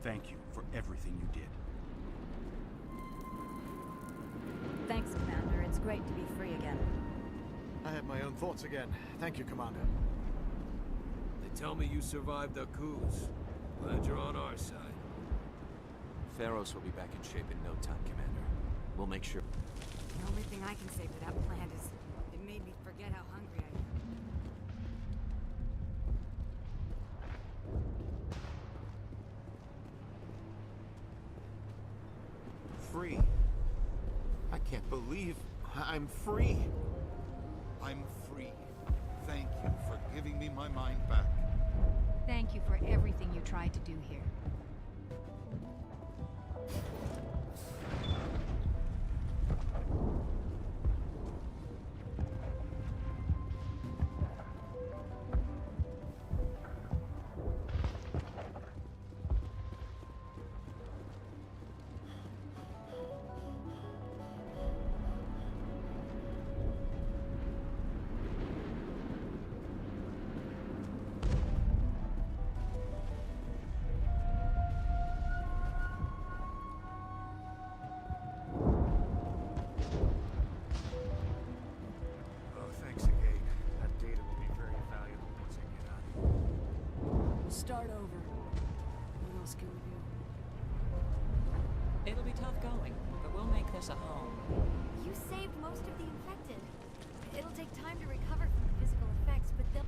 Thank you for everything you did. Thanks, Commander. It's great to be free again. I had my own thoughts again. Thank you, Commander. They tell me you survived our coups. Glad you're on our side. Pharaohs will be back in shape in no time, Commander. We'll make sure. The only thing I can say for that plan is it made me forget how hungry I am. Free. I can't believe I'm free. I'm free. Thank you for giving me my mind back. Thank you for everything you tried to do here. Oh, thanks again. That data will be very valuable once I get out. We'll start over. What else can we do? It'll be tough going, but we'll make this a home. You saved most of the infected. It'll take time to recover from the physical effects, but they'll...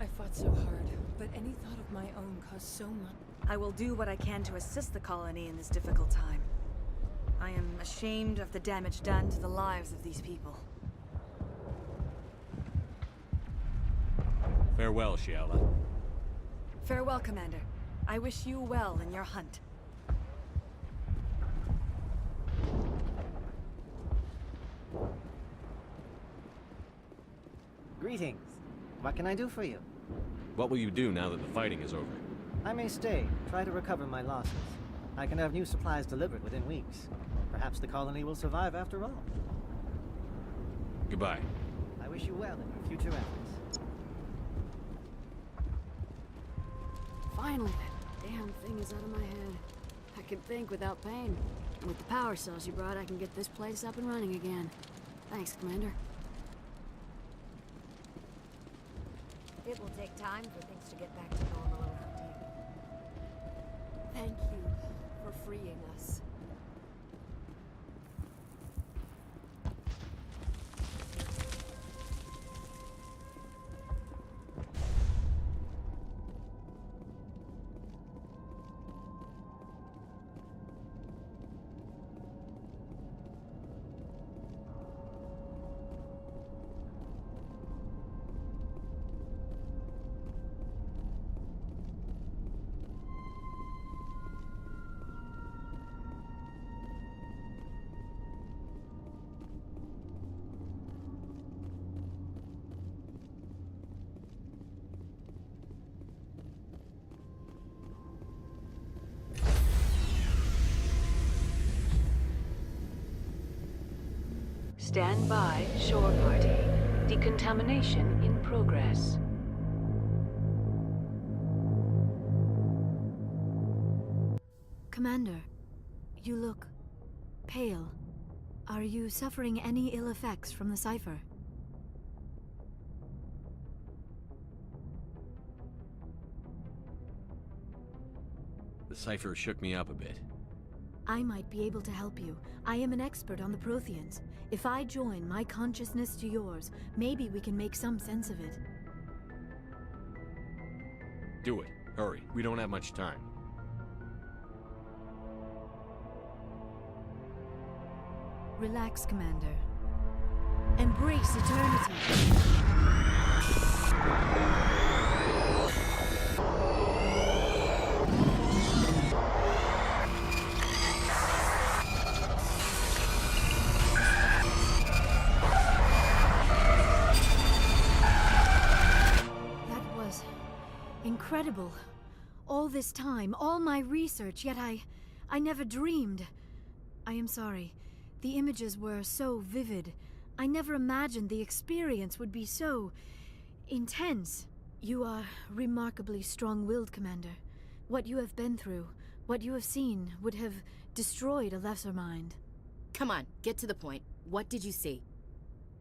I fought so hard, but any thought of my own caused so much. I will do what I can to assist the colony in this difficult time. I am ashamed of the damage done to the lives of these people. Farewell, Shiala. Farewell, Commander. I wish you well in your hunt. Greetings. What can I do for you? What will you do now that the fighting is over? I may stay, try to recover my losses. I can have new supplies delivered within weeks. Perhaps the colony will survive after all. Goodbye. I wish you well in your future efforts. Finally, that damn thing is out of my head. I can think without pain. And with the power cells you brought, I can get this place up and running again. Thanks, Commander. It will take time for things to get back to normal around here. Thank you for freeing us. Stand by, shore party. Decontamination in progress. Commander, you look pale. Are you suffering any ill effects from the cipher? The cipher shook me up a bit. I might be able to help you. I am an expert on the Protheans. If I join my consciousness to yours, maybe we can make some sense of it. Do it. Hurry. We don't have much time. Relax, Commander. Embrace eternity. Incredible. All this time, all my research, yet I never dreamed. I am sorry. The images were so vivid. I never imagined the experience would be so intense. You are remarkably strong-willed, Commander. What you have been through, What you have seen would have destroyed a lesser mind. Come on, get to the point. What did you see?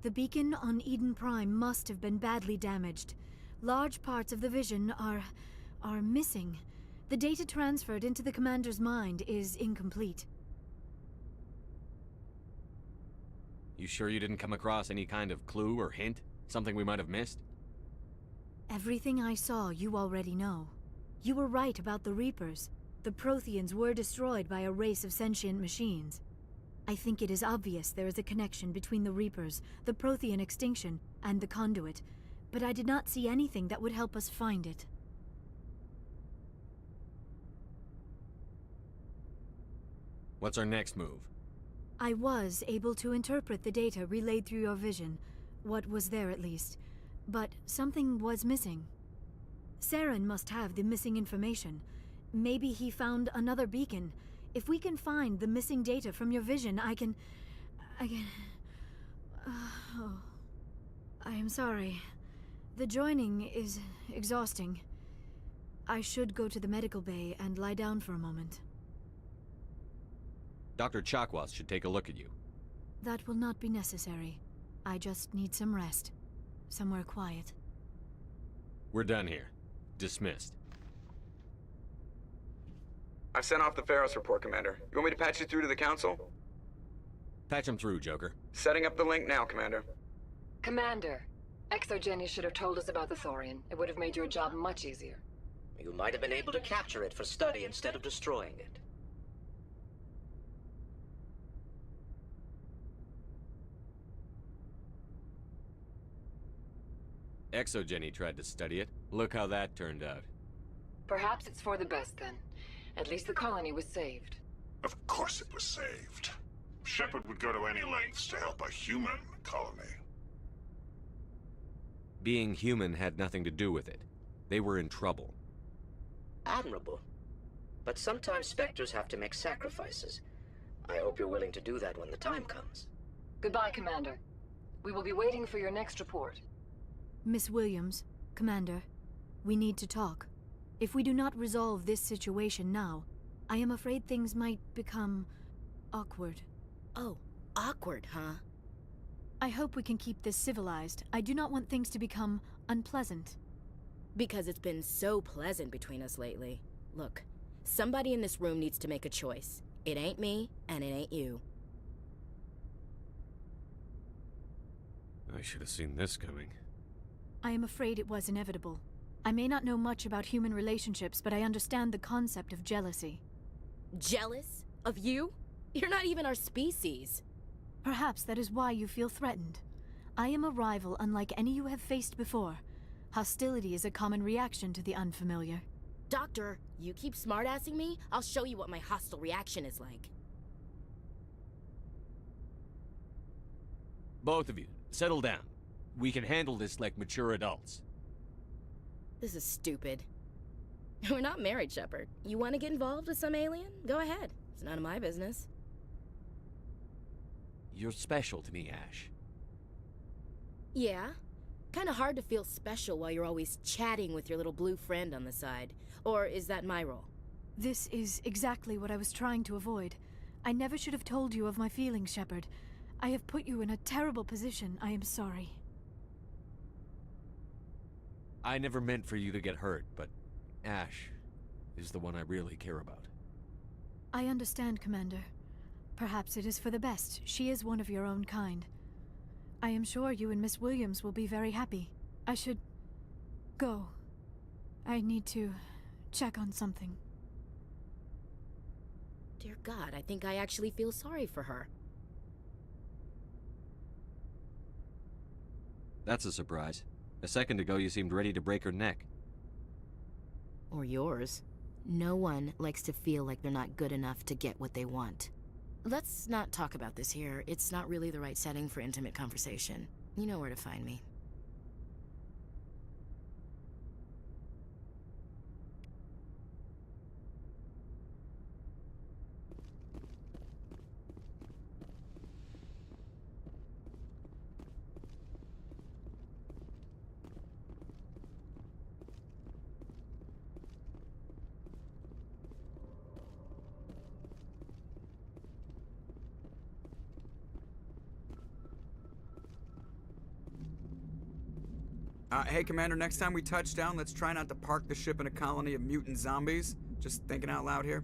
The beacon on Eden Prime must have been badly damaged. Large parts of the vision are missing. The data transferred into the commander's mind is incomplete. You sure you didn't come across any kind of clue or hint? Something we might have missed? Everything I saw you already know. You were right about the Reapers. The Protheans were destroyed by a race of sentient machines. I think it is obvious there is a connection between the Reapers, the Prothean extinction, and the Conduit, but I did not see anything that would help us find it. What's our next move? I was able to interpret the data relayed through your vision, what was there at least, but something was missing. Saren must have the missing information. Maybe he found another beacon. If we can find the missing data from your vision, I can... oh. I am sorry. The joining is exhausting. I should go to the medical bay and lie down for a moment. Dr. Chakwas should take a look at you. That will not be necessary. I just need some rest. Somewhere quiet. We're done here. Dismissed. I've sent off the Pharos report, Commander. You want me to patch you through to the Council? Patch him through, Joker. Setting up the link now, Commander. Commander, Exogeny should have told us about the Thorian. It would have made your job much easier. You might have been able to capture it for study instead of destroying it. Exogeny tried to study it. Look how that turned out. Perhaps it's for the best then. At least the colony was saved. Of course it was saved. Shepard would go to any lengths to help a human colony. Being human had nothing to do with it. They were in trouble. Admirable. But sometimes Spectres have to make sacrifices. I hope you're willing to do that when the time comes. Goodbye, Commander. We will be waiting for your next report. Miss Williams, Commander, we need to talk. If we do not resolve this situation now, I am afraid things might become awkward. Oh, awkward, huh? I hope we can keep this civilized. I do not want things to become unpleasant. Because it's been so pleasant between us lately. Look, somebody in this room needs to make a choice. It ain't me, and it ain't you. I should have seen this coming. I am afraid it was inevitable. I may not know much about human relationships, but I understand the concept of jealousy. Jealous? Of you? You're not even our species. Perhaps that is why you feel threatened. I am a rival unlike any you have faced before. Hostility is a common reaction to the unfamiliar. Doctor, you keep smartassing me, I'll show you what my hostile reaction is like. Both of you, settle down. We can handle this like mature adults. This is stupid. We're not married, Shepard. You want to get involved with some alien? Go ahead. It's none of my business. You're special to me, Ash. Yeah? Kinda hard to feel special while you're always chatting with your little blue friend on the side. Or is that my role? This is exactly what I was trying to avoid. I never should have told you of my feelings, Shepard. I have put you in a terrible position. I am sorry. I never meant for you to get hurt, but Ash is the one I really care about. I understand, Commander. Perhaps it is for the best. She is one of your own kind. I am sure you and Miss Williams will be very happy. I should go. I need to check on something. Dear God, I think I actually feel sorry for her. That's a surprise. A second ago you seemed ready to break her neck. Or yours. No one likes to feel like they're not good enough to get what they want. Let's not talk about this here. It's not really the right setting for intimate conversation. You know where to find me. Hey, Commander, next time we touch down, let's try not to park the ship in a colony of mutant zombies. Just thinking out loud here.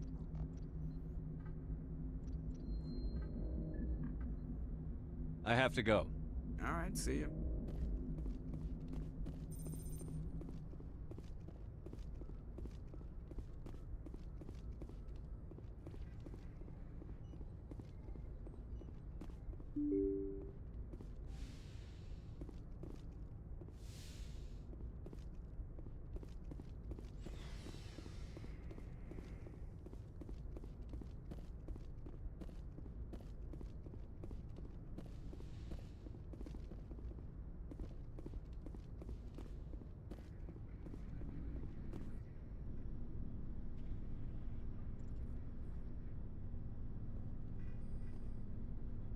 I have to go. All right, see you.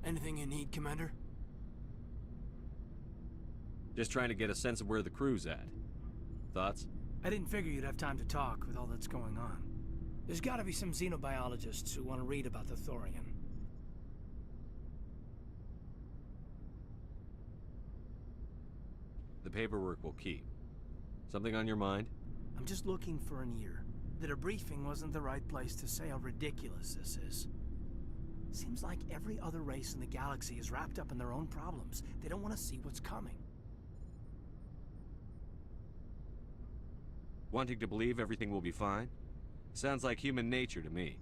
Anything you need, Commander? Just trying to get a sense of where the crew's at. Thoughts? I didn't figure you'd have time to talk with all that's going on. There's gotta be some xenobiologists who want to read about the Thorian. The paperwork will keep. Something on your mind? I'm just looking for an ear. The debriefing wasn't the right place to say how ridiculous this is. Seems like every other race in the galaxy is wrapped up in their own problems. They don't want to see what's coming. Wanting to believe everything will be fine? Sounds like human nature to me.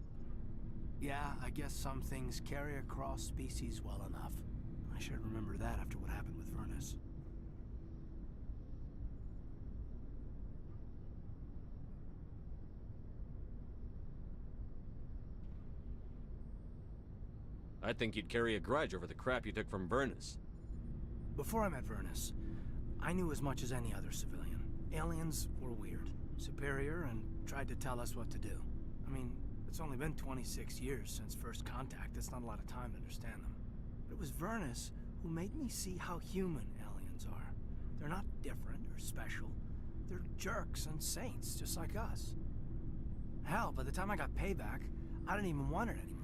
Yeah, I guess some things carry across species well enough. I should remember that after what happened with Vernus. I'd think you'd carry a grudge over the crap you took from Vernus. Before I met Vernus, I knew as much as any other civilian. Aliens were weird, superior, and tried to tell us what to do. I mean, it's only been 26 years since first contact. That's not a lot of time to understand them. But it was Vernus who made me see how human aliens are. They're not different or special. They're jerks and saints, just like us. Hell, by the time I got payback, I didn't even want it anymore.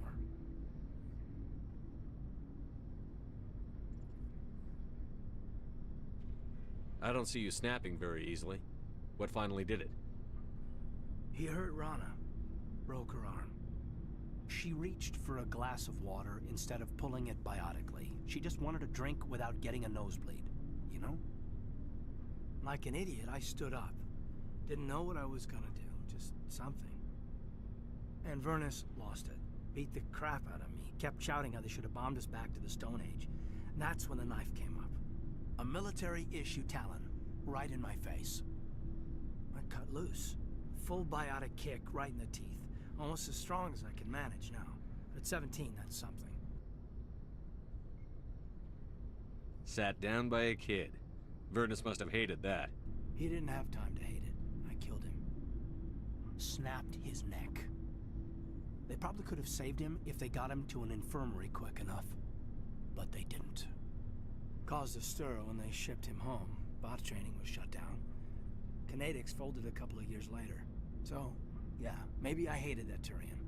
I don't see you snapping very easily. What finally did it? He hurt Rana. Broke her arm. She reached for a glass of water instead of pulling it biotically. She just wanted a drink without getting a nosebleed, you know? Like an idiot, I stood up. Didn't know what I was gonna do, just something. And Vernus lost it. Beat the crap out of me. Kept shouting how they should have bombed us back to the Stone Age. And that's when the knife came up. A military-issue Talon, right in my face. I cut loose. Full biotic kick right in the teeth. Almost as strong as I can manage now. But at 17, that's something. Sat down by a kid. Vernus must have hated that. He didn't have time to hate it. I killed him. Snapped his neck. They probably could have saved him if they got him to an infirmary quick enough. But they didn't. Caused a stir when they shipped him home. Bot training was shut down. Kinetics folded a couple of years later. So, yeah, maybe I hated that Turian.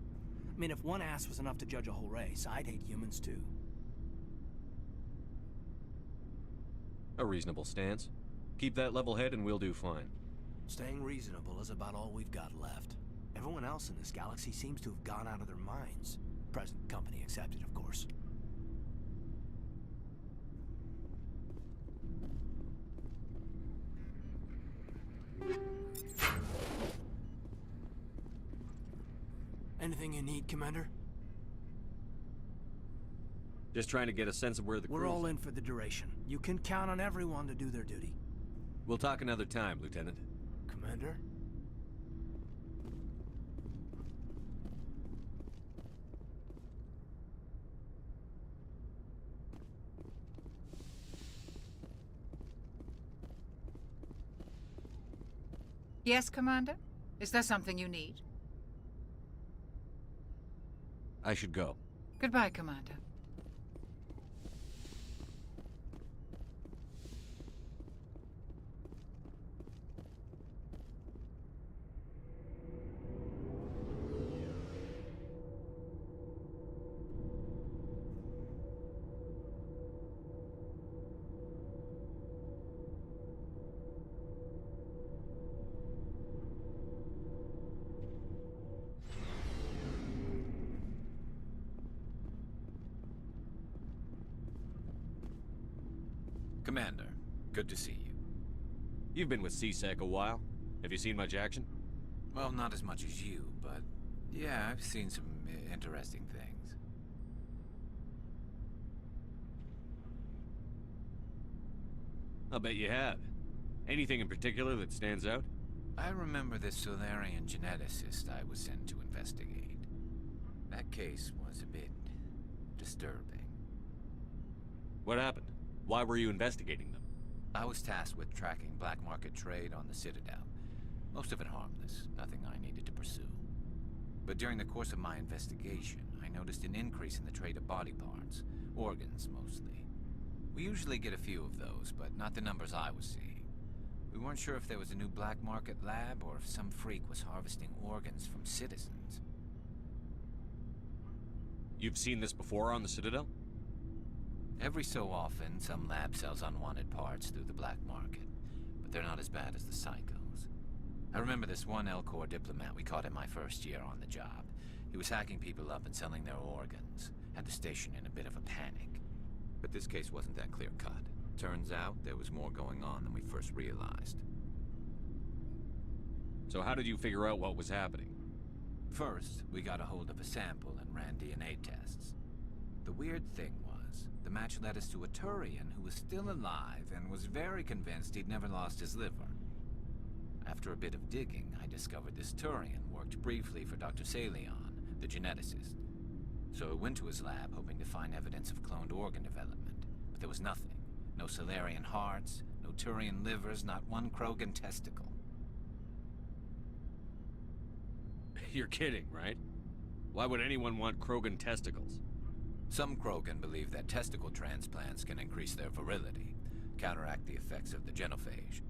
I mean, if one ass was enough to judge a whole race, I'd hate humans too. A reasonable stance. Keep that level head and we'll do fine. Staying reasonable is about all we've got left. Everyone else in this galaxy seems to have gone out of their minds. Present company accepted, of course. Anything you need, Commander? Just trying to get a sense of where the We're crew's all in for the duration. You can count on everyone to do their duty. We'll talk another time, Lieutenant. Commander? Yes, Commander? Is there something you need? I should go. Goodbye, Commander. Commander, good to see you. You've been with C-Sec a while. Have you seen much action? Well, not as much as you, but yeah, I've seen some interesting things. I'll bet you have. Anything in particular that stands out? I remember this Solarian geneticist I was sent to investigate. That case was a bit disturbing. What happened? Why were you investigating them? I was tasked with tracking black market trade on the Citadel. Most of it harmless, nothing I needed to pursue. But during the course of my investigation, I noticed an increase in the trade of body parts, organs mostly. We usually get a few of those, but not the numbers I was seeing. We weren't sure if there was a new black market lab or if some freak was harvesting organs from citizens. You've seen this before on the Citadel? Every so often, some lab sells unwanted parts through the black market, but they're not as bad as the psychos. I remember this one L-Corps diplomat we caught in my first year on the job. He was hacking people up and selling their organs, had the station in a bit of a panic. But this case wasn't that clear-cut. Turns out there was more going on than we first realized. So how did you figure out what was happening? First, we got a hold of a sample and ran DNA tests. The weird thing was, the match led us to a Turian who was still alive and was very convinced he'd never lost his liver. After a bit of digging, I discovered this Turian worked briefly for Dr. Salion, the geneticist. So I went to his lab hoping to find evidence of cloned organ development, but there was nothing. No Solarian hearts, no Turian livers, not one Krogan testicle. You're kidding, right? Why would anyone want Krogan testicles? Some Krogan believe that testicle transplants can increase their virility, counteract the effects of the genophage.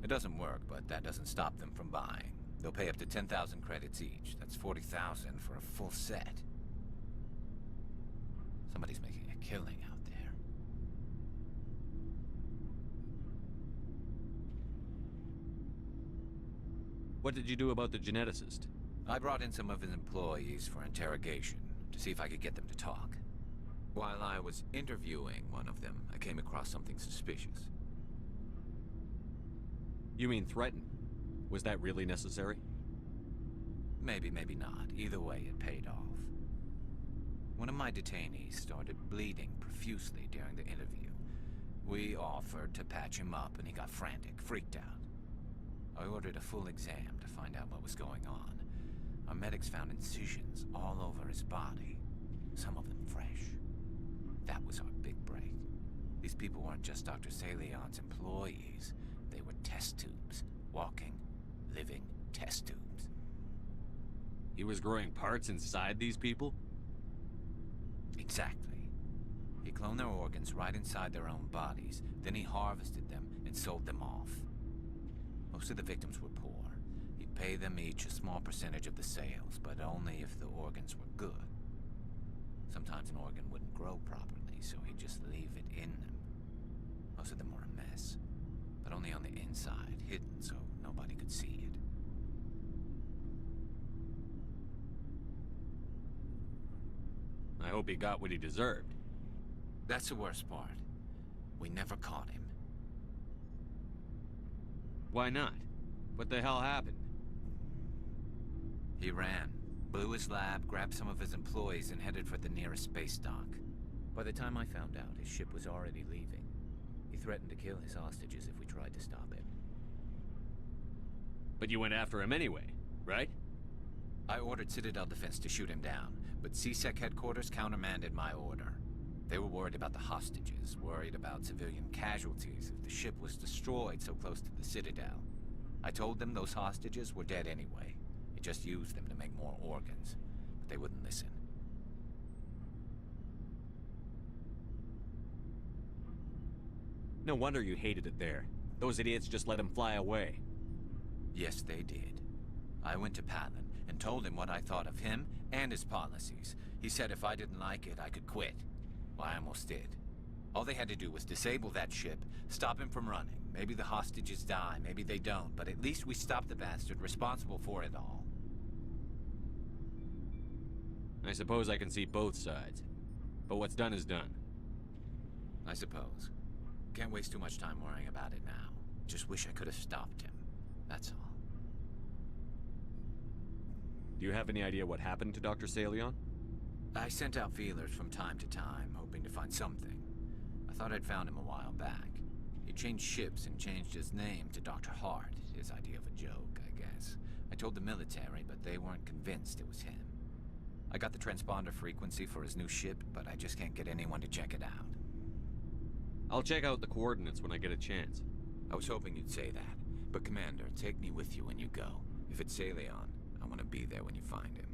It doesn't work, but that doesn't stop them from buying. They'll pay up to 10,000 credits each. That's 40,000 for a full set. Somebody's making a killing out there. What did you do about the geneticist? I brought in some of his employees for interrogation, to see if I could get them to talk. While I was interviewing one of them, I came across something suspicious. You mean threaten? Was that really necessary? Maybe, maybe not. Either way, it paid off. One of my detainees started bleeding profusely during the interview. We offered to patch him up, and he got frantic, freaked out. I ordered a full exam to find out what was going on. Our medics found incisions all over his body, some of them fresh. That was our big break. These people weren't just Dr. Salion's employees. They were test tubes. Walking, living test tubes. He was growing parts inside these people? Exactly. He cloned their organs right inside their own bodies, then he harvested them and sold them off. Most of the victims were poor. He'd pay them each a small percentage of the sales, but only if the organs were good. Sometimes an organ wouldn't grow properly, so he'd just leave it in them. Most of them were a mess, but only on the inside, hidden so nobody could see it. I hope he got what he deserved. That's the worst part. We never caught him. Why not? What the hell happened? He ran, blew his lab, grabbed some of his employees, and headed for the nearest space dock. By the time I found out, his ship was already leaving. He threatened to kill his hostages if we tried to stop him. But you went after him anyway, right? I ordered Citadel Defense to shoot him down, but C-Sec headquarters countermanded my order. They were worried about the hostages, worried about civilian casualties if the ship was destroyed so close to the Citadel. I told them those hostages were dead anyway. It just used them to make more organs, but they wouldn't listen. No wonder you hated it there. Those idiots just let him fly away. Yes, they did. I went to Palin and told him what I thought of him and his policies. He said if I didn't like it, I could quit. Well, I almost did. All they had to do was disable that ship, stop him from running. Maybe the hostages die, maybe they don't, but at least we stopped the bastard responsible for it all. I suppose I can see both sides. But what's done is done. I suppose. Can't waste too much time worrying about it now. Just wish I could have stopped him. That's all. Do you have any idea what happened to Dr. Salion? I sent out feelers from time to time, hoping to find something. I thought I'd found him a while back. He changed ships and changed his name to Dr. Hart, his idea of a joke, I guess. I told the military, but they weren't convinced it was him. I got the transponder frequency for his new ship, but I just can't get anyone to check it out. I'll check out the coordinates when I get a chance. I was hoping you'd say that. But Commander, take me with you when you go. If it's Salion, I want to be there when you find him.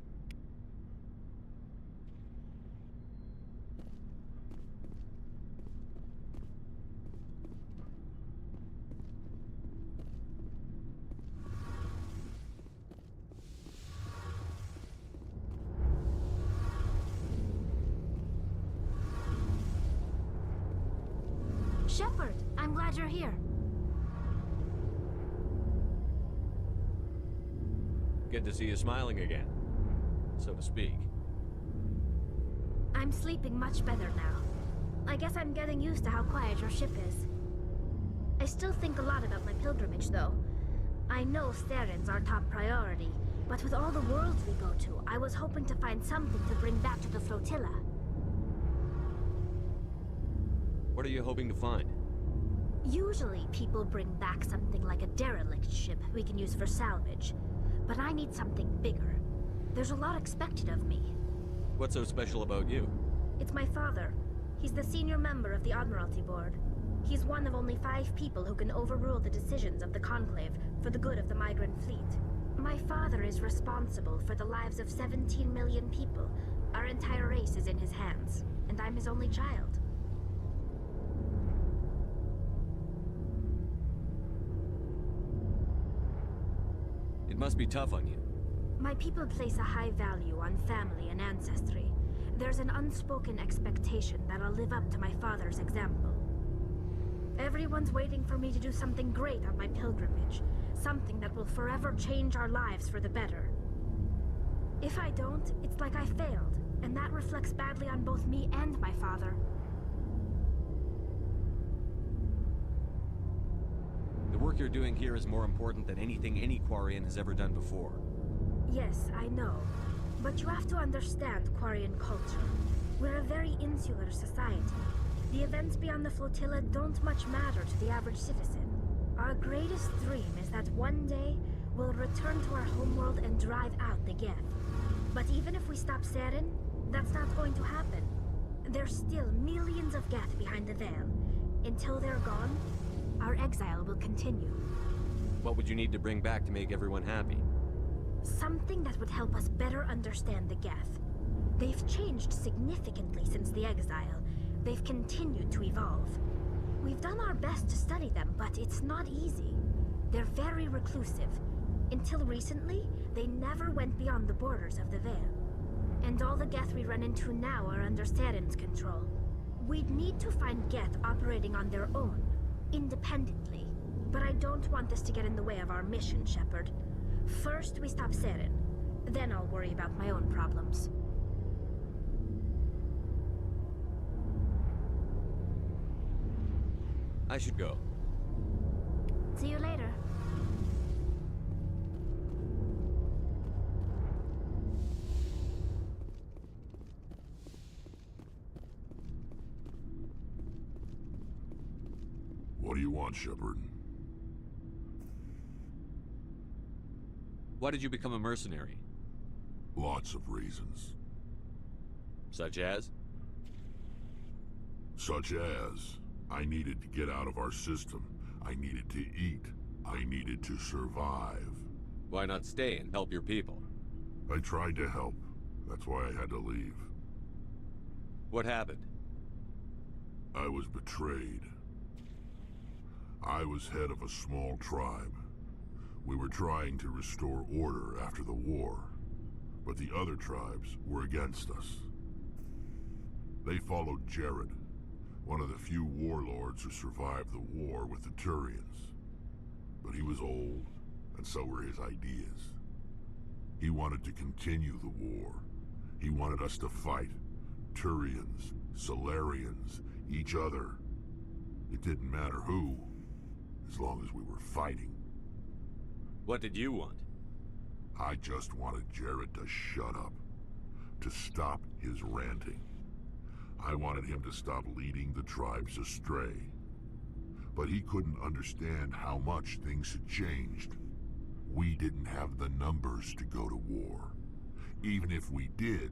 Shepard, I'm glad you're here. Good to see you smiling again, so to speak. I'm sleeping much better now. I guess I'm getting used to how quiet your ship is. I still think a lot about my pilgrimage, though. I know Starin's our top priority, but with all the worlds we go to, I was hoping to find something to bring back to the flotilla. What are you hoping to find? Usually, people bring back something like a derelict ship we can use for salvage. But I need something bigger. There's a lot expected of me. What's so special about you? It's my father. He's the senior member of the Admiralty Board. He's one of only 5 people who can overrule the decisions of the Conclave for the good of the migrant fleet. My father is responsible for the lives of 17 million people. Our entire race is in his hands, and I'm his only child. It must be tough on you. My people place a high value on family and ancestry. There's an unspoken expectation that I'll live up to my father's example. Everyone's waiting for me to do something great on my pilgrimage. Something that will forever change our lives for the better. If I don't, it's like I failed, and that reflects badly on both me and my father. The work you're doing here is more important than anything any Quarian has ever done before. Yes, I know. But you have to understand Quarian culture. We're a very insular society. The events beyond the flotilla don't much matter to the average citizen. Our greatest dream is that one day, we'll return to our homeworld and drive out the Geth. But even if we stop Saren, that's not going to happen. There's still millions of Geth behind the veil. Until they're gone, our exile will continue. What would you need to bring back to make everyone happy? Something that would help us better understand the Geth. They've changed significantly since the exile. They've continued to evolve. We've done our best to study them, but it's not easy. They're very reclusive. Until recently, they never went beyond the borders of the Veil. And all the Geth we run into now are under Saren's control. We'd need to find Geth operating on their own, independently. But I don't want this to get in the way of our mission, Shepard. First, we stop Saren. Then I'll worry about my own problems. I should go. See you later. What do you want, Shepard? Why did you become a mercenary? Lots of reasons. Such as? Such as, I needed to get out of our system. I needed to eat. I needed to survive. Why not stay and help your people? I tried to help. That's why I had to leave. What happened? I was betrayed. I was head of a small tribe. We were trying to restore order after the war, but the other tribes were against us. They followed Jared, one of the few warlords who survived the war with the Turians. But he was old, and so were his ideas. He wanted to continue the war. He wanted us to fight. Turians, Solarians, each other. It didn't matter who, as long as we were fighting. What did you want? I just wanted Jared to shut up, to stop his ranting. I wanted him to stop leading the tribes astray. But he couldn't understand how much things had changed. We didn't have the numbers to go to war. Even if we did,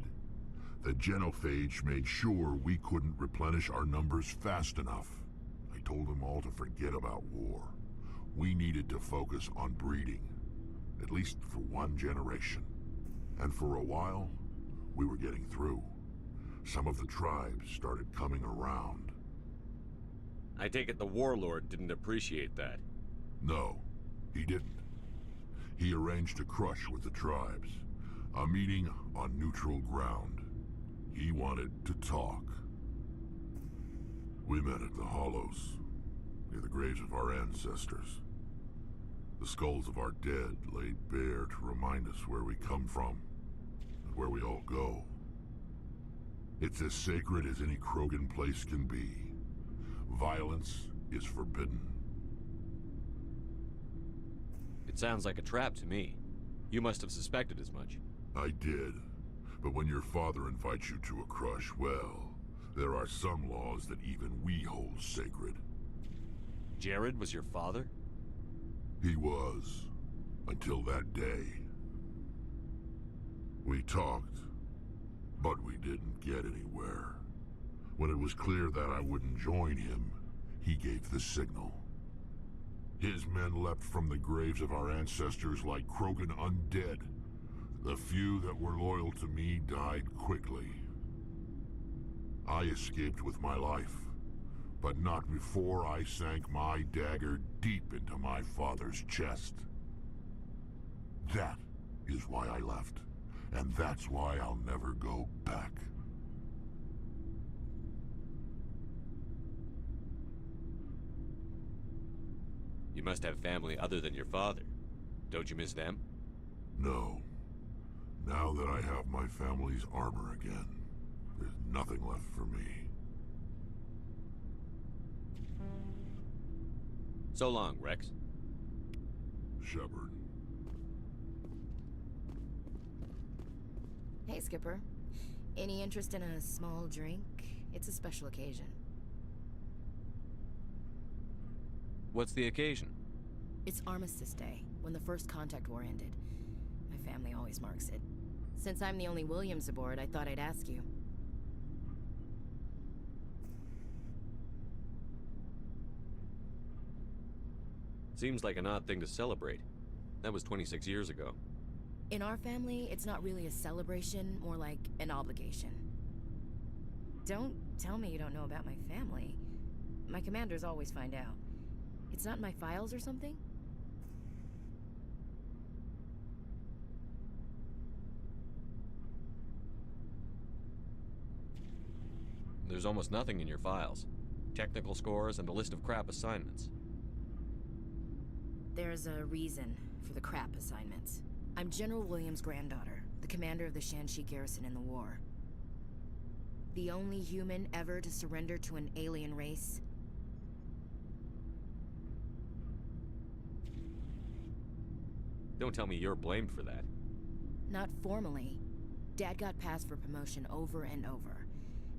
the genophage made sure we couldn't replenish our numbers fast enough. I told them all to forget about war. We needed to focus on breeding, at least for one generation. And for a while, we were getting through. Some of the tribes started coming around. I take it the warlord didn't appreciate that. No, he didn't. He arranged a crush with the tribes, a meeting on neutral ground. He wanted to talk. We met at the Hollows, near the graves of our ancestors. The skulls of our dead laid bare to remind us where we come from, and where we all go. It's as sacred as any Krogan place can be. Violence is forbidden. It sounds like a trap to me. You must have suspected as much. I did. But when your father invites you to a crush, well, there are some laws that even we hold sacred. Jared was your father? He was. Until that day. We talked, but we didn't get anywhere. When it was clear that I wouldn't join him, he gave the signal. His men leapt from the graves of our ancestors like Krogan undead. The few that were loyal to me died quickly. I escaped with my life, but not before I sank my dagger deep into my father's chest. That is why I left, and that's why I'll never go back. You must have family other than your father. Don't you miss them? No. Now that I have my family's armor again, there's nothing left for me. So long, Rex. Shepard. Hey, Skipper. Any interest in a small drink? It's a special occasion. What's the occasion? It's Armistice Day, when the First Contact War ended. My family always marks it. Since I'm the only Williams aboard, I thought I'd ask you. Seems like an odd thing to celebrate. That was 26 years ago. In our family, it's not really a celebration, more like an obligation. Don't tell me you don't know about my family. My commanders always find out. It's not in my files or something? There's almost nothing in your files. Technical scores and a list of crap assignments. There's a reason for the crap assignments. I'm General Williams' granddaughter, the commander of the Shanxi garrison in the war. The only human ever to surrender to an alien race. Don't tell me you're blamed for that. Not formally. Dad got passed for promotion over and over.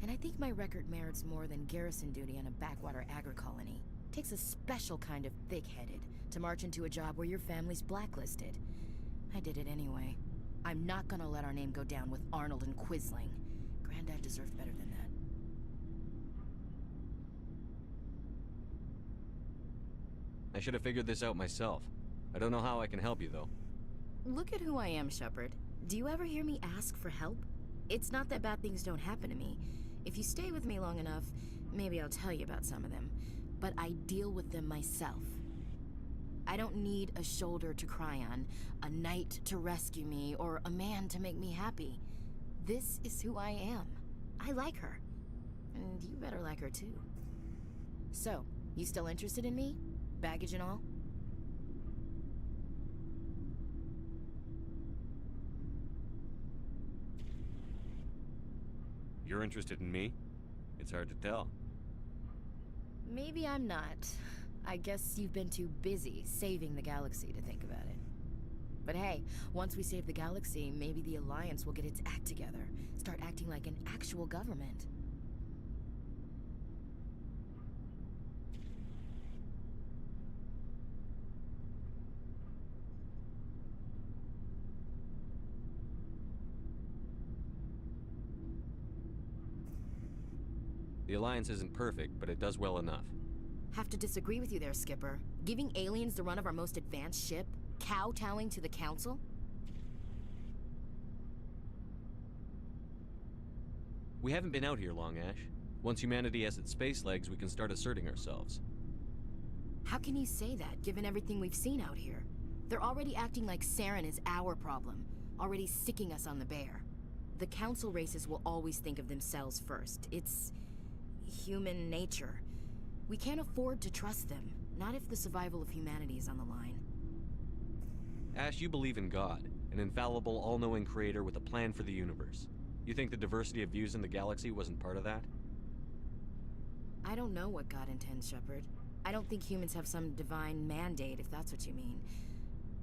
And I think my record merits more than garrison duty on a backwater agri-colony. Takes a special kind of thick-headed to march into a job where your family's blacklisted. I did it anyway. I'm not gonna let our name go down with Arnold and Quisling. Granddad deserved better than that. I should have figured this out myself. I don't know how I can help you, though. Look at who I am, Shepard. Do you ever hear me ask for help? It's not that bad things don't happen to me. If you stay with me long enough, maybe I'll tell you about some of them. But I deal with them myself. I don't need a shoulder to cry on, a knight to rescue me, or a man to make me happy. This is who I am. I like her. And you better like her too. So, you still interested in me? Baggage and all? You're interested in me? It's hard to tell. Maybe I'm not. I guess you've been too busy saving the galaxy to think about it. But hey, once we save the galaxy, maybe the Alliance will get its act together. Start acting like an actual government. The Alliance isn't perfect, but it does well enough. Have to disagree with you there, Skipper. Giving aliens the run of our most advanced ship? Kowtowing to the Council? We haven't been out here long, Ash. Once humanity has its space legs, we can start asserting ourselves. How can you say that, given everything we've seen out here? They're already acting like Saren is our problem, already sticking us on the bear. The Council races will always think of themselves first. It's human nature. We can't afford to trust them, not if the survival of humanity is on the line. Ash, you believe in God, an infallible, all-knowing creator with a plan for the universe. You think the diversity of views in the galaxy wasn't part of that? I don't know what God intends, Shepard. I don't think humans have some divine mandate, if that's what you mean.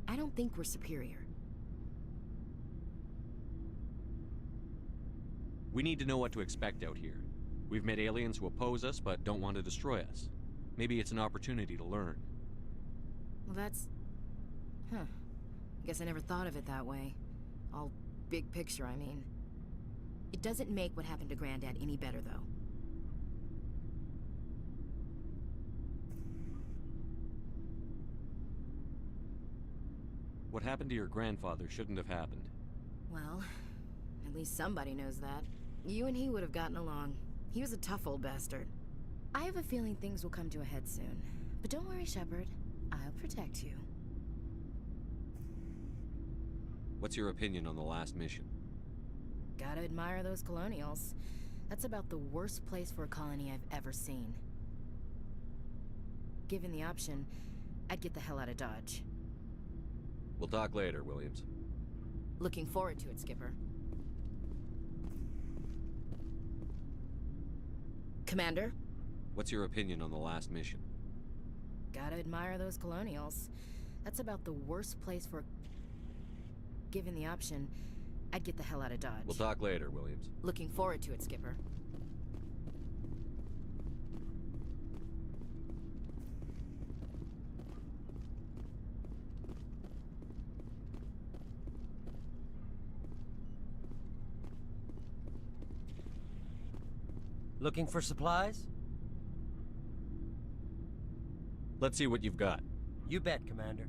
I don't think we're superior. We need to know what to expect out here. We've met aliens who oppose us, but don't want to destroy us. Maybe it's an opportunity to learn. Well, that's... Huh. Guess I never thought of it that way. All big picture, I mean. It doesn't make what happened to Granddad any better, though. What happened to your grandfather shouldn't have happened. Well, at least somebody knows that. You and he would have gotten along. He was a tough old bastard. I have a feeling things will come to a head soon. But don't worry, Shepard. I'll protect you. What's your opinion on the last mission? Gotta admire those colonials. That's about the worst place for a colony I've ever seen. Given the option, I'd get the hell out of Dodge. We'll talk later, Williams. Looking forward to it, Skipper. Commander? What's your opinion on the last mission? Gotta admire those colonials. That's about the worst place for... Given the option, I'd get the hell out of Dodge. We'll talk later, Williams. Looking forward to it, Skipper. Looking for supplies? Let's see what you've got. You bet, Commander.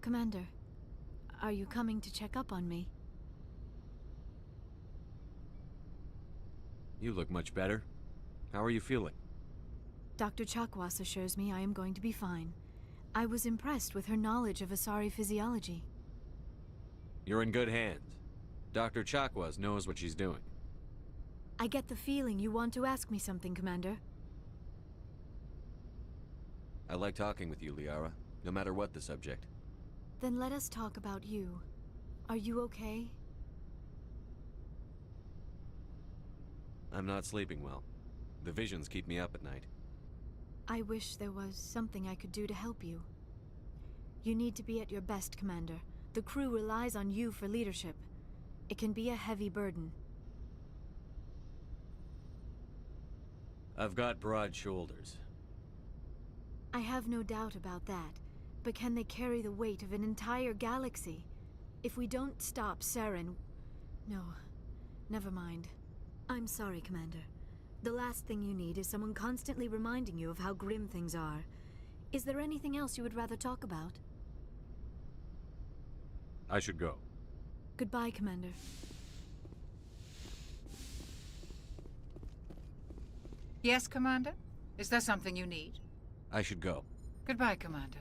Commander, are you coming to check up on me? You look much better. How are you feeling? Dr. Chakwas assures me I am going to be fine. I was impressed with her knowledge of Asari physiology. You're in good hands. Dr. Chakwas knows what she's doing. I get the feeling you want to ask me something, Commander. I like talking with you, Liara, no matter what the subject. Then let us talk about you. Are you okay? I'm not sleeping well. The visions keep me up at night. I wish there was something I could do to help you. You need to be at your best, Commander. The crew relies on you for leadership. It can be a heavy burden. I've got broad shoulders. I have no doubt about that. But can they carry the weight of an entire galaxy? If we don't stop Saren... No. Never mind. I'm sorry, Commander. The last thing you need is someone constantly reminding you of how grim things are. Is there anything else you would rather talk about? I should go. Goodbye, Commander. Yes, Commander? Is there something you need? I should go. Goodbye, Commander.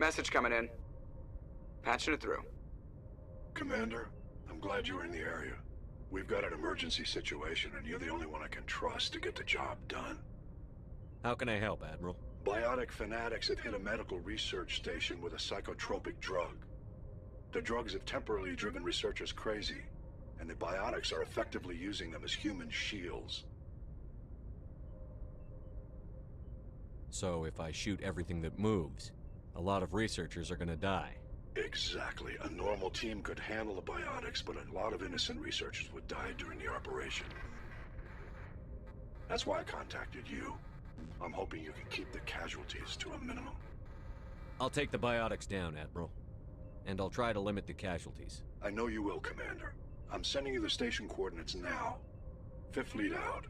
Message coming in. Patching it through. Commander, I'm glad you were in the area. We've got an emergency situation, and you're the only one I can trust to get the job done. How can I help, Admiral? Biotic fanatics have hit a medical research station with a psychotropic drug. The drugs have temporarily driven researchers crazy, and the biotics are effectively using them as human shields. So if I shoot everything that moves, a lot of researchers are gonna die. Exactly. A normal team could handle the biotics, but a lot of innocent researchers would die during the operation. That's why I contacted you. I'm hoping you can keep the casualties to a minimum. I'll take the biotics down, Admiral. And I'll try to limit the casualties. I know you will, Commander. I'm sending you the station coordinates now. Fifth Fleet out.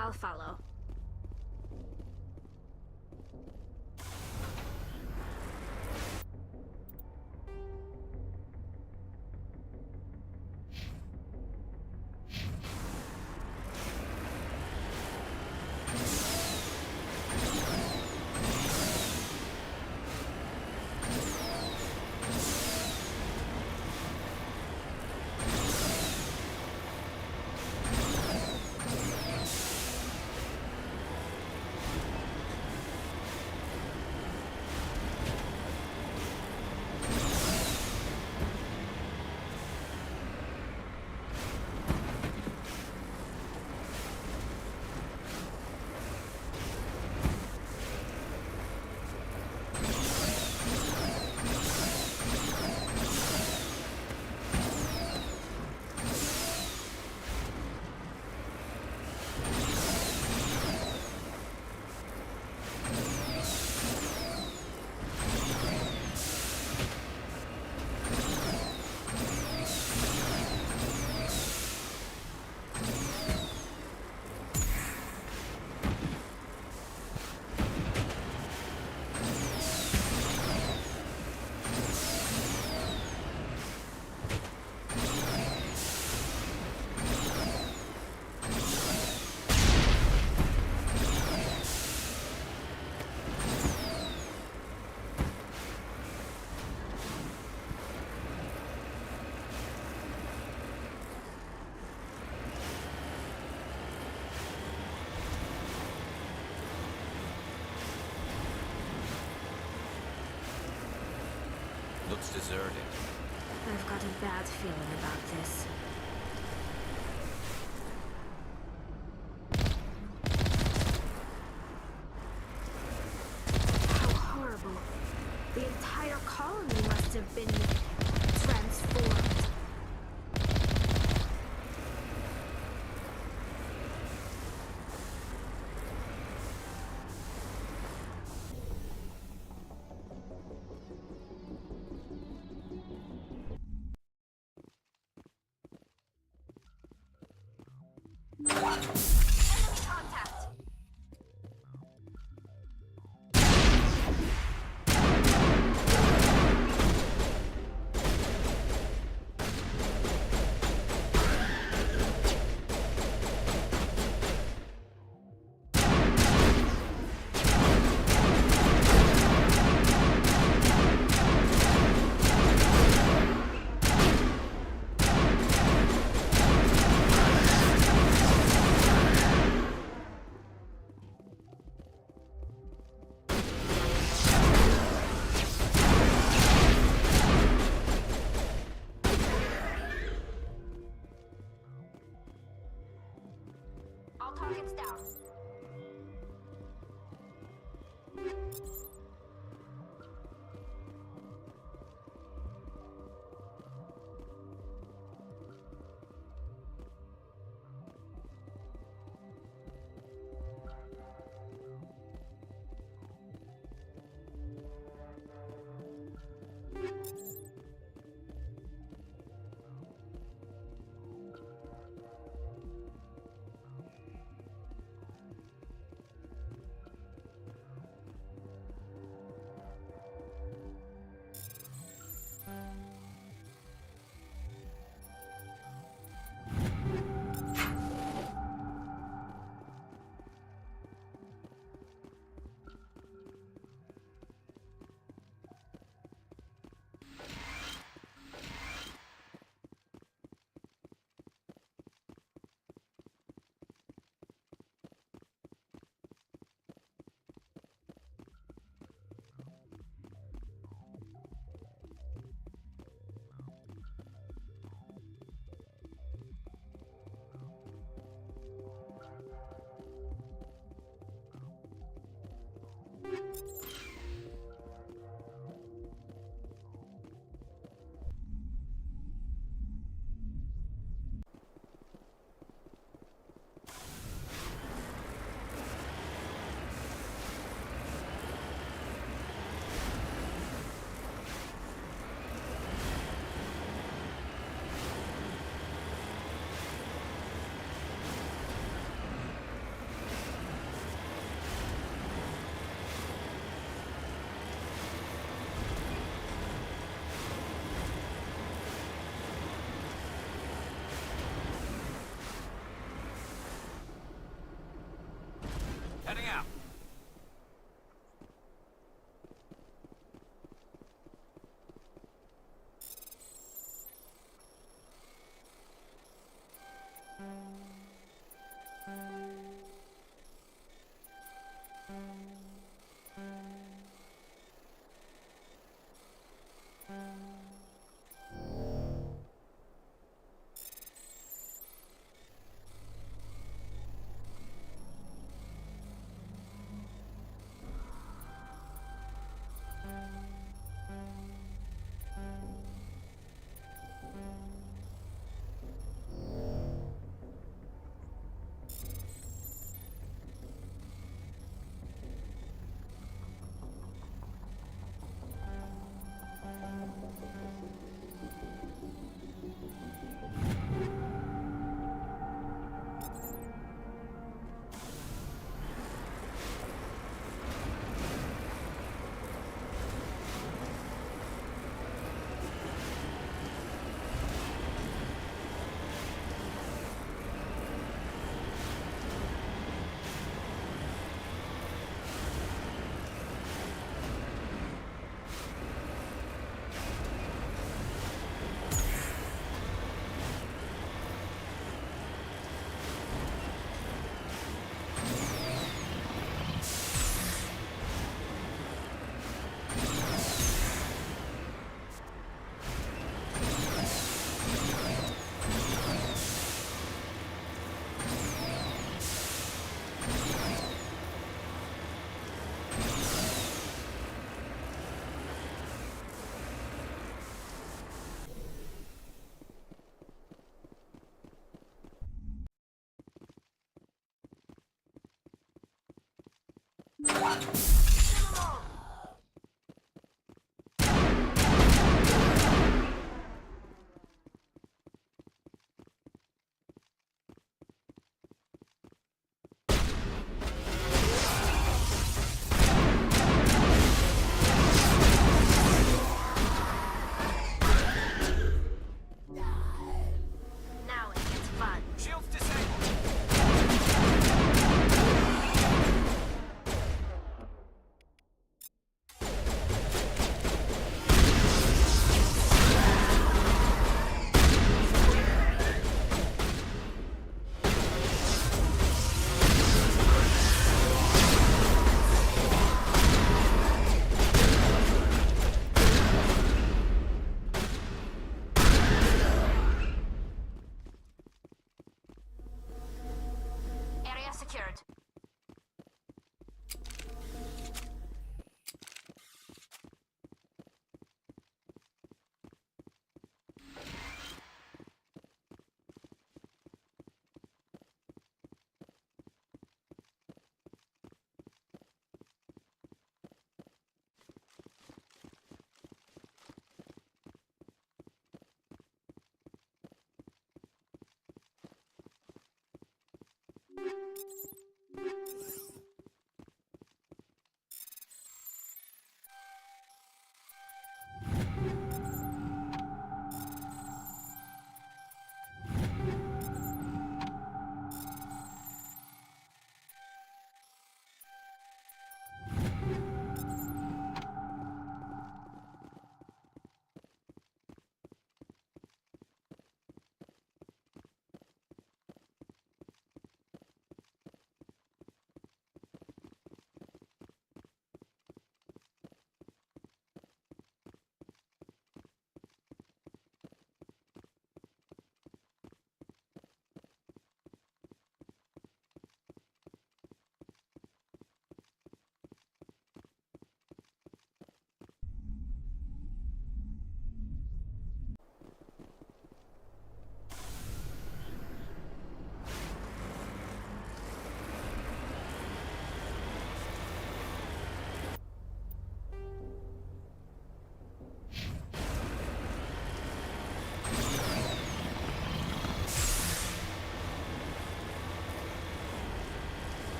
I'll follow. Looks deserted. I've got a bad feeling about this. How horrible. The entire colony must have been transformed. All targets down. Now it gets fun. Shields disabled. Area secured.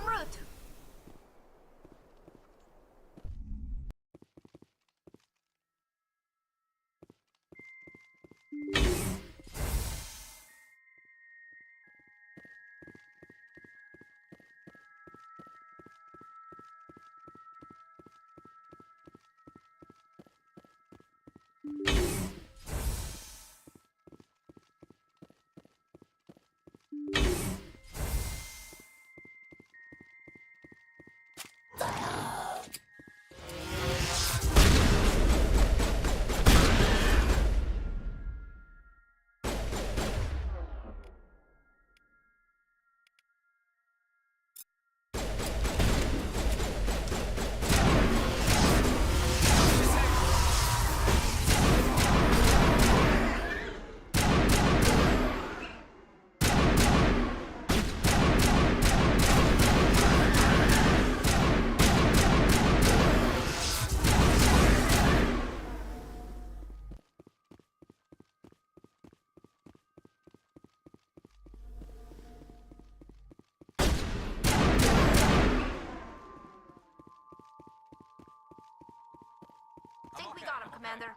En route. Think we got him, Commander.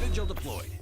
Vigil deployed.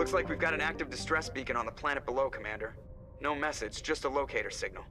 Looks like we've got an active distress beacon on the planet below, Commander. No message, just a locator signal.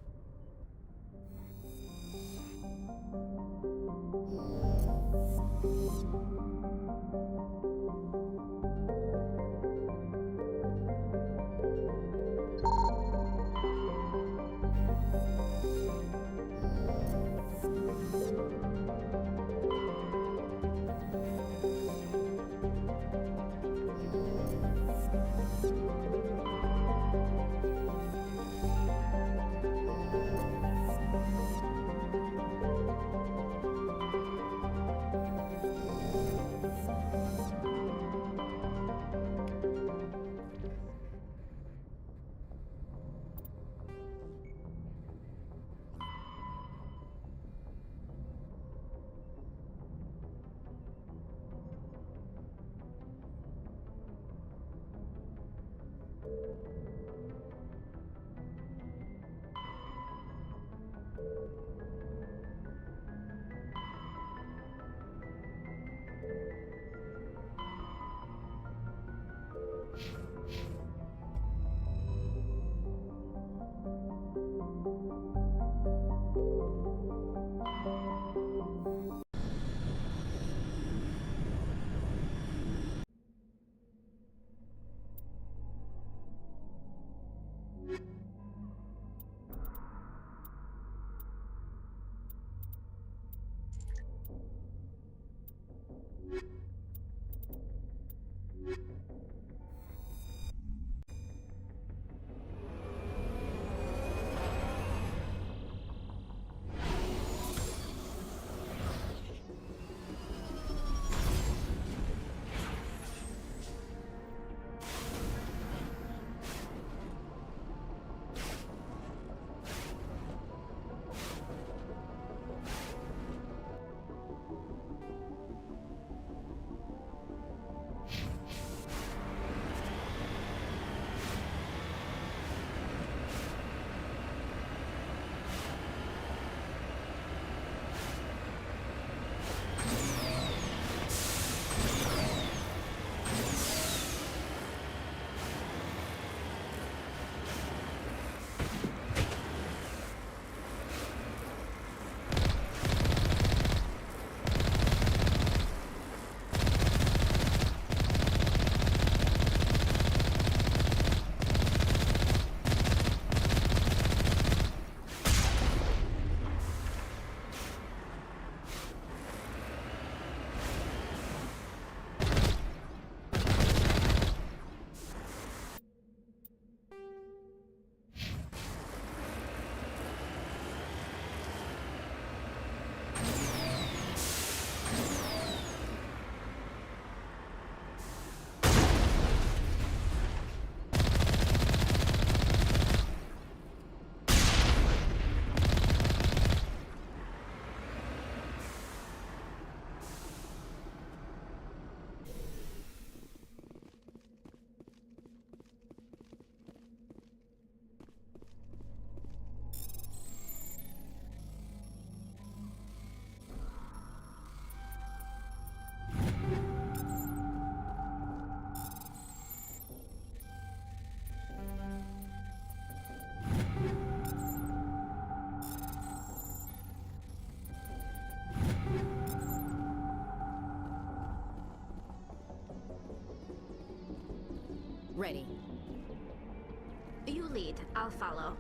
lead. I'll follow.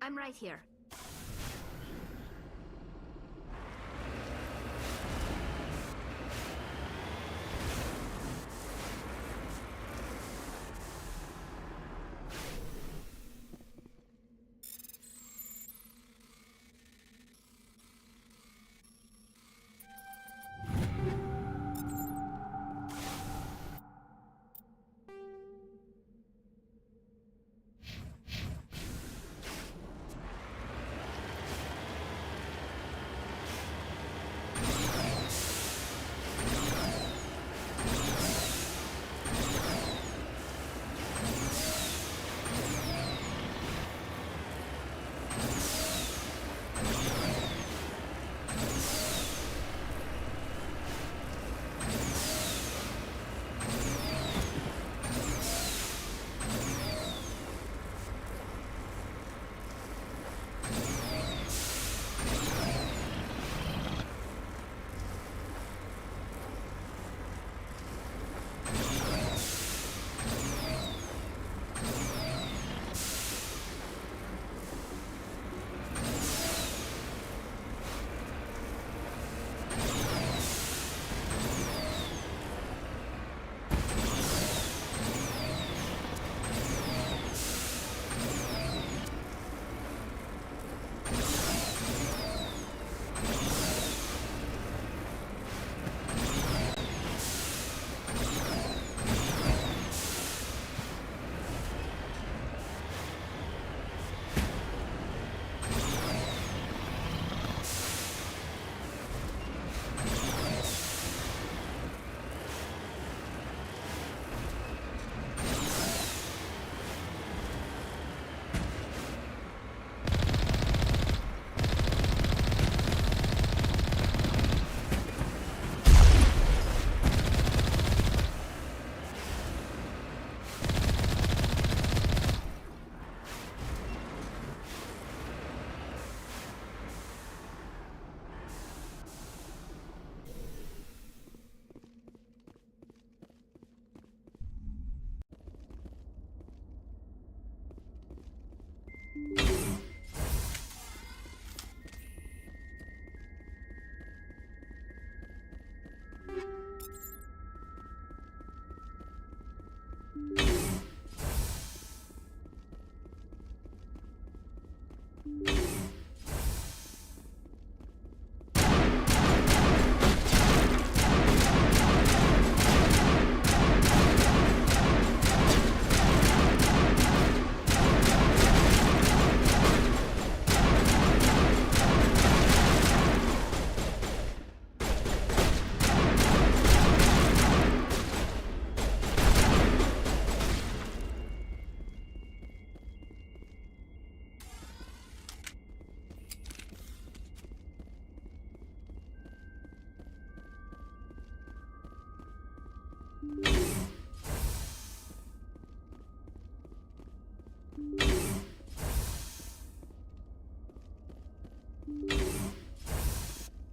I'm right here.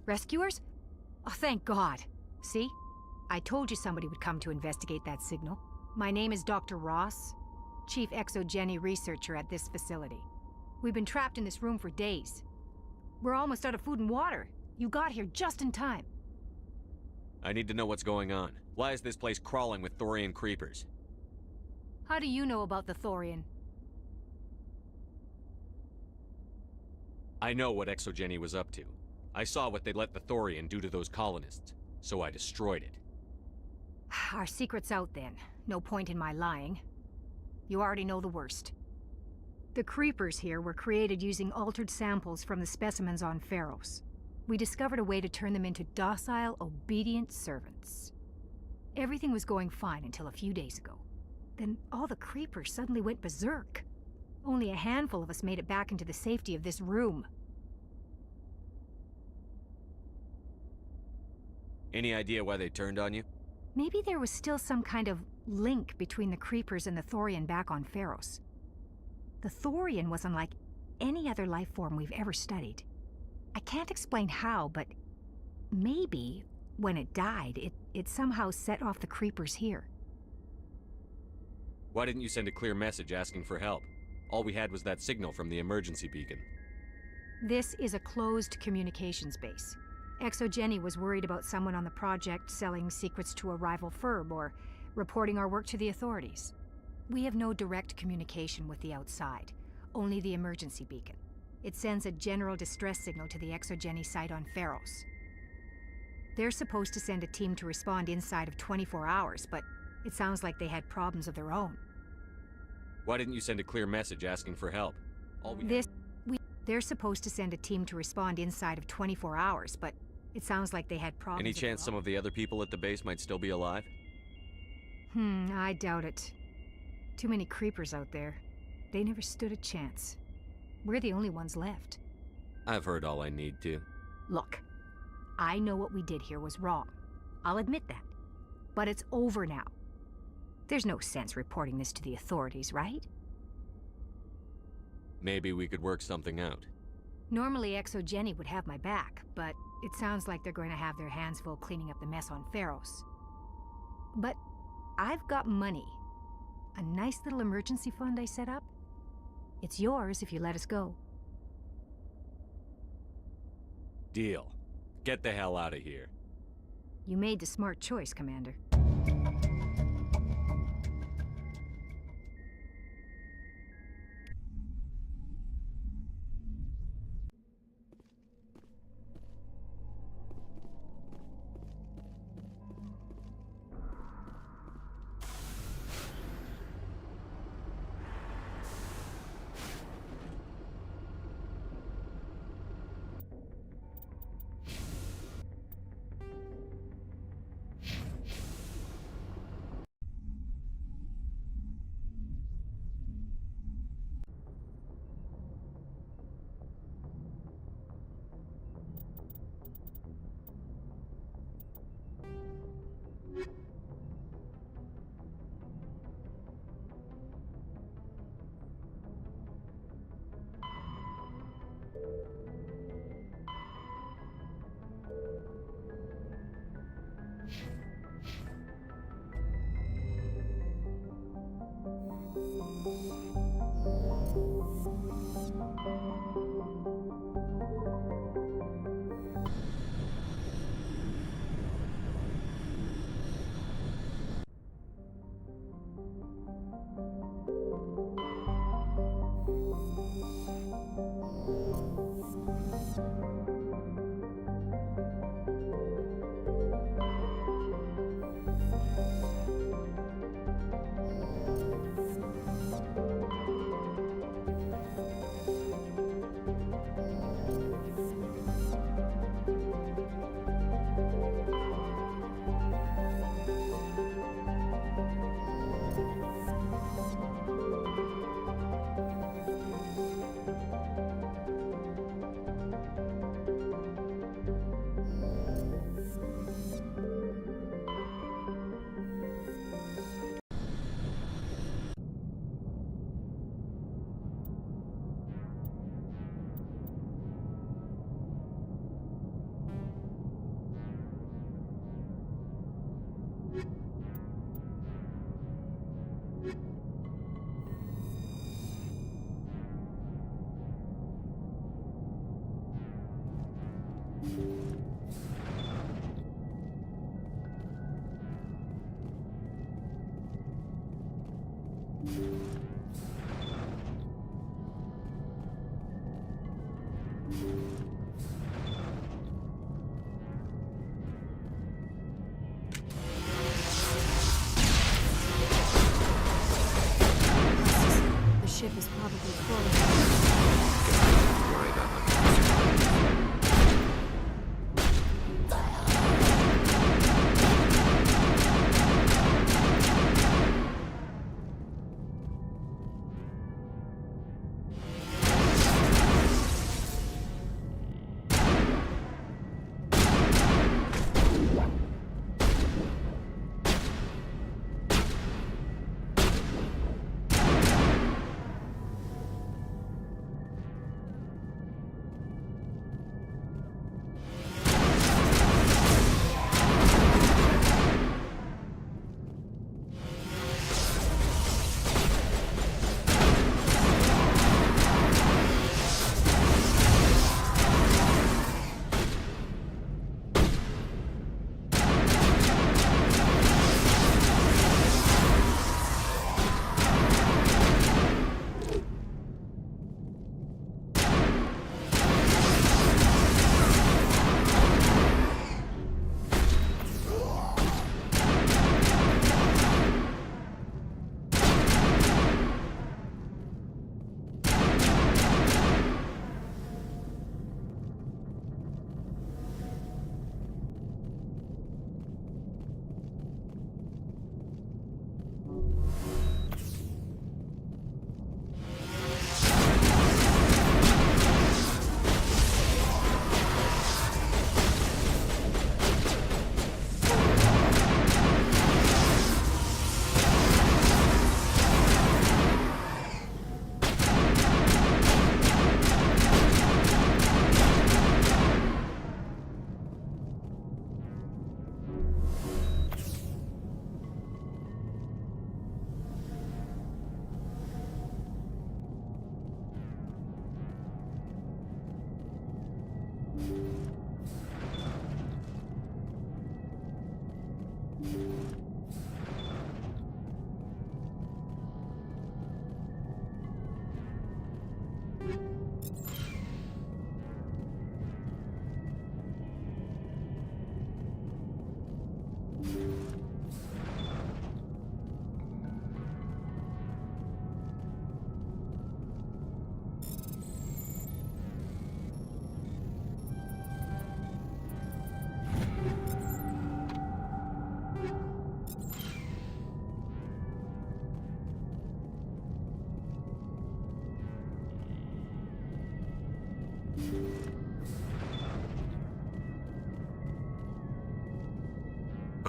Rescuers? Oh, thank God. See? I told you somebody would come to investigate that signal. My name is Dr. Ross, Chief Exogeny Researcher at this facility. We've been trapped in this room for days. We're almost out of food and water. You got here just in time. I need to know what's going on. Why is this place crawling with Thorian creepers? How do you know about the Thorian? I know what Exogeny was up to. I saw what they let the Thorian do to those colonists, so I destroyed it. Our secret's out then. No point in my lying. You already know the worst. The creepers here were created using altered samples from the specimens on Pharos. We discovered a way to turn them into docile, obedient servants. Everything was going fine until a few days ago. Then all the creepers suddenly went berserk. Only a handful of us made it back into the safety of this room. Any idea why they turned on you? Maybe there was still some kind of link between the creepers and the Thorian back on Pharos. The Thorian was unlike any other life form we've ever studied. I can't explain how, but maybe when it died, it somehow set off the creepers here. Why didn't you send a clear message asking for help? All we had was that signal from the emergency beacon. This is a closed communications base. Exogeny was worried about someone on the project selling secrets to a rival firm or reporting our work to the authorities. We have no direct communication with the outside, only the emergency beacon. It sends a general distress signal to the Exogeny site on Pharos. They're supposed to send a team to respond inside of 24 hours, but it sounds like they had problems of their own. Why didn't you send a clear message asking for help? They're supposed to send a team to respond inside of 24 hours, but it sounds like they had problems. Any chance some of the other people at the base might still be alive? I doubt it. Too many creepers out there. They never stood a chance. We're the only ones left. I've heard all I need to. Look, I know what we did here was wrong. I'll admit that. But it's over now. There's no sense reporting this to the authorities, right? Maybe we could work something out. Normally Exogeny would have my back, but it sounds like they're going to have their hands full cleaning up the mess on Pharos. But I've got money. A nice little emergency fund I set up. It's yours if you let us go. Deal. Get the hell out of here. You made the smart choice, Commander. is probably crawling. Don't worry about my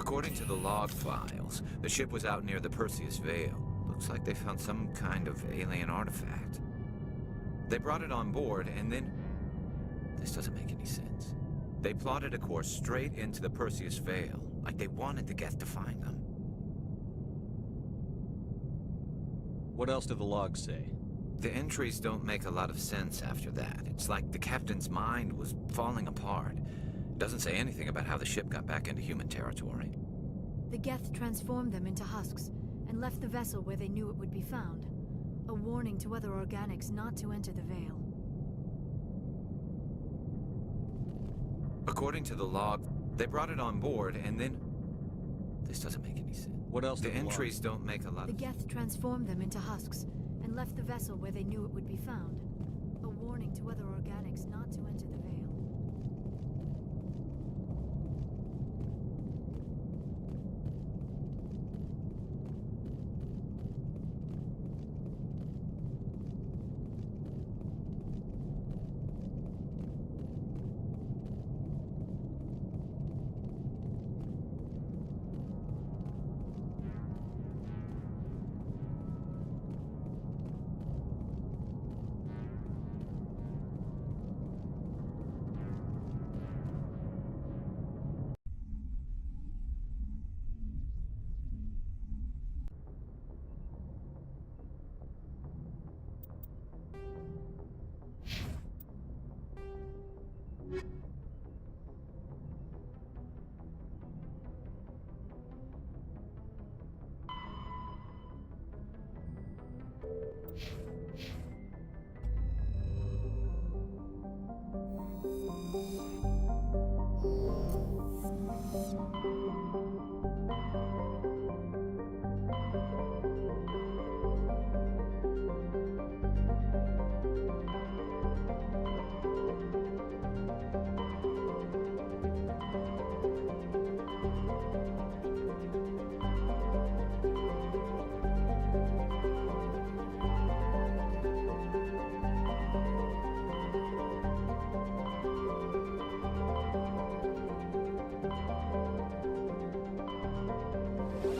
According to the log files, the ship was out near the Perseus Veil. Looks like they found some kind of alien artifact. They brought it on board, and then... This doesn't make any sense. They plotted a course straight into the Perseus Veil, like they wanted the Geth to find them. What else do the logs say? The entries don't make a lot of sense after that. It's like the captain's mind was falling apart. It doesn't say anything about how the ship got back into human territory. The Geth transformed them into husks and left the vessel where they knew it would be found. A warning to other organics not to enter the Veil. According to the log, they brought it on board, and then... This doesn't make any sense. What else? The entries don't make a lot The of sense. Geth transformed them into husks and left the vessel where they knew it would be found. A warning to other organics not to enter the Veil.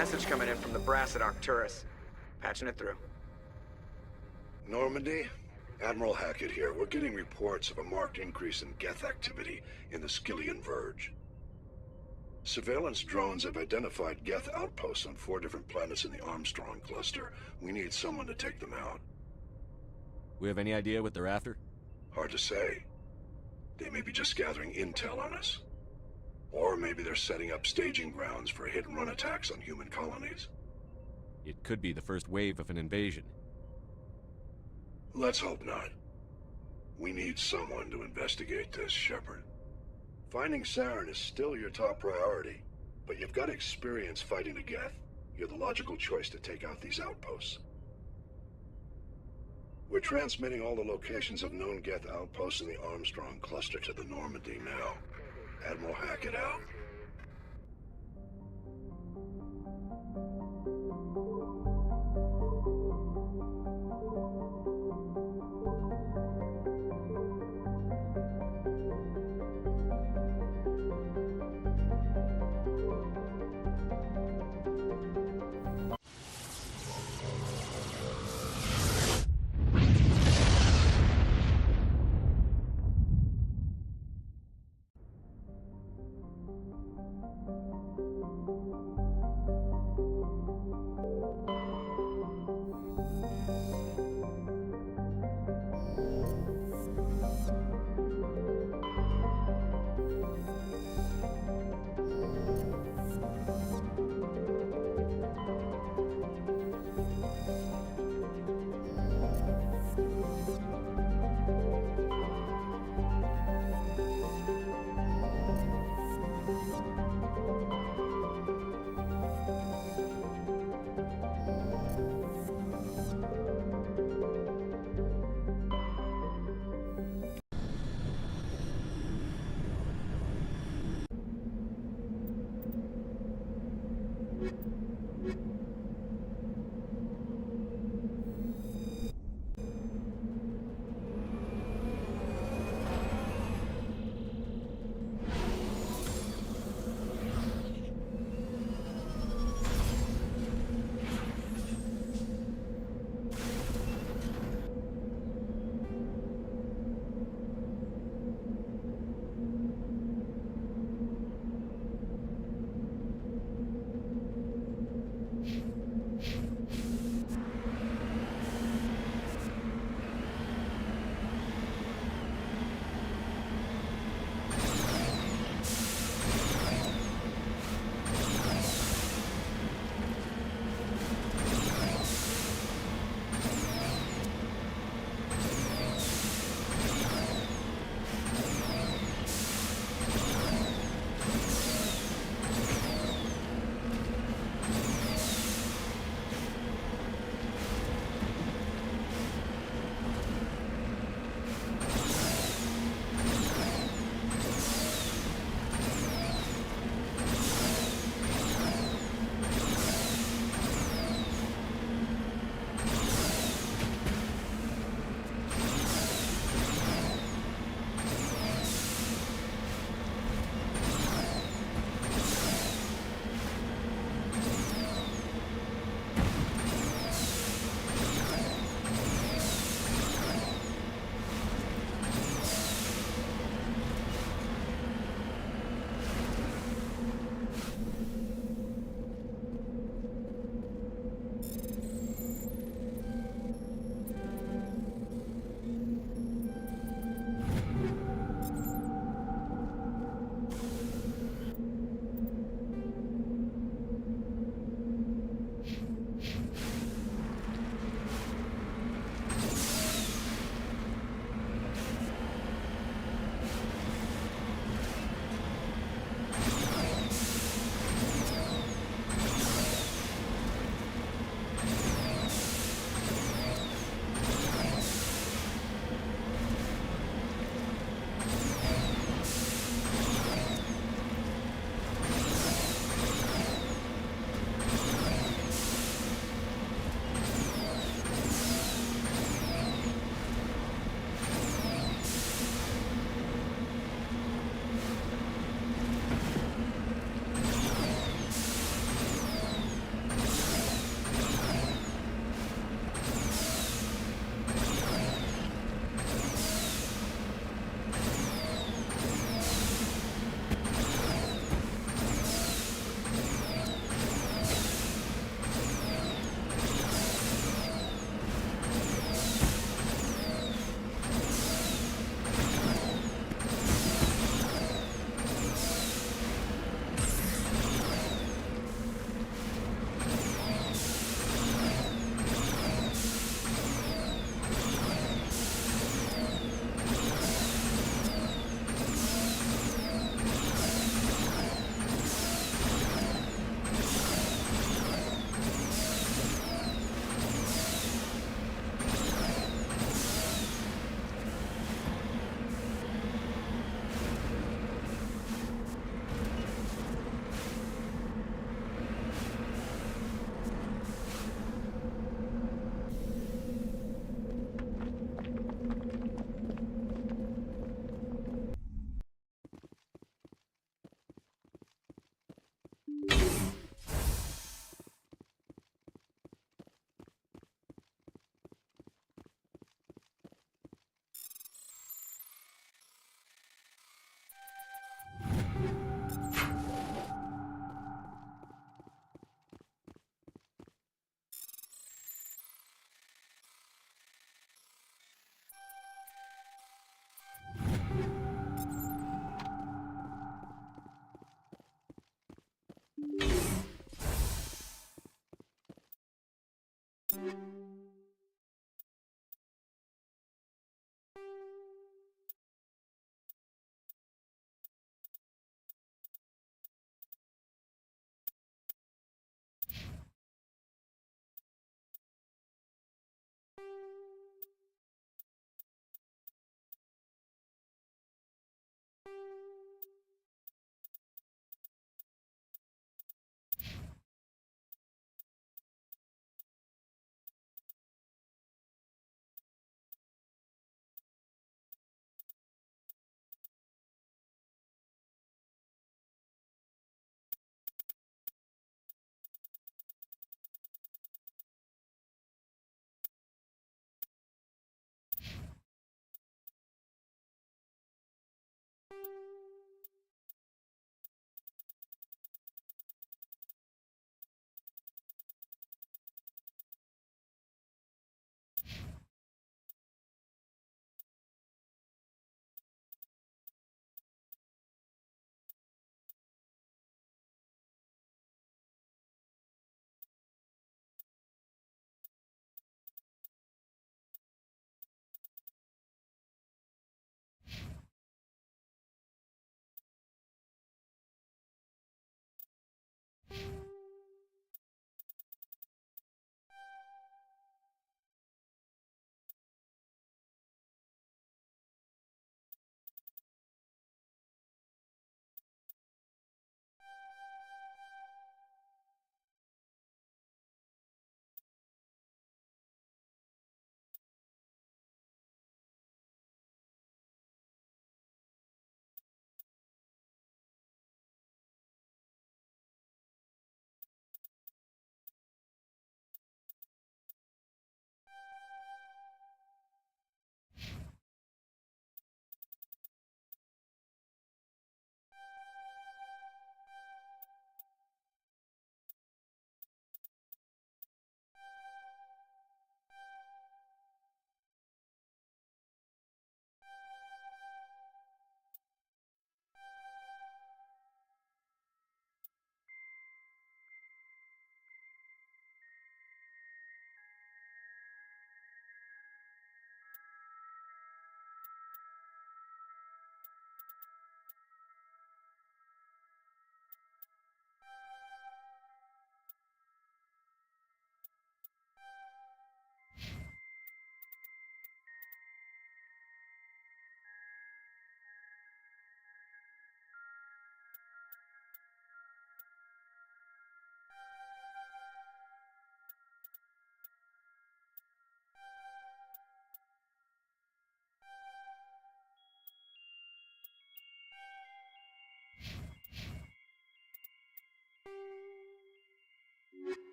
Message coming in from the brass at Arcturus. Patching it through. Normandy? Admiral Hackett here. We're getting reports of a marked increase in Geth activity in the Skyllian Verge. Surveillance drones have identified Geth outposts on 4 different planets in the Armstrong cluster. We need someone to take them out. We have any idea what they're after? Hard to say. They may be just gathering intel on us. Or maybe they're setting up staging grounds for hit-and-run attacks on human colonies. It could be the first wave of an invasion. Let's hope not. We need someone to investigate this, Shepard. Finding Saren is still your top priority, but you've got experience fighting the Geth. You're the logical choice to take out these outposts. We're transmitting all the locations of known Geth outposts in the Armstrong cluster to the Normandy now. Admiral Hackett out.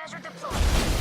Countermeasure deployed.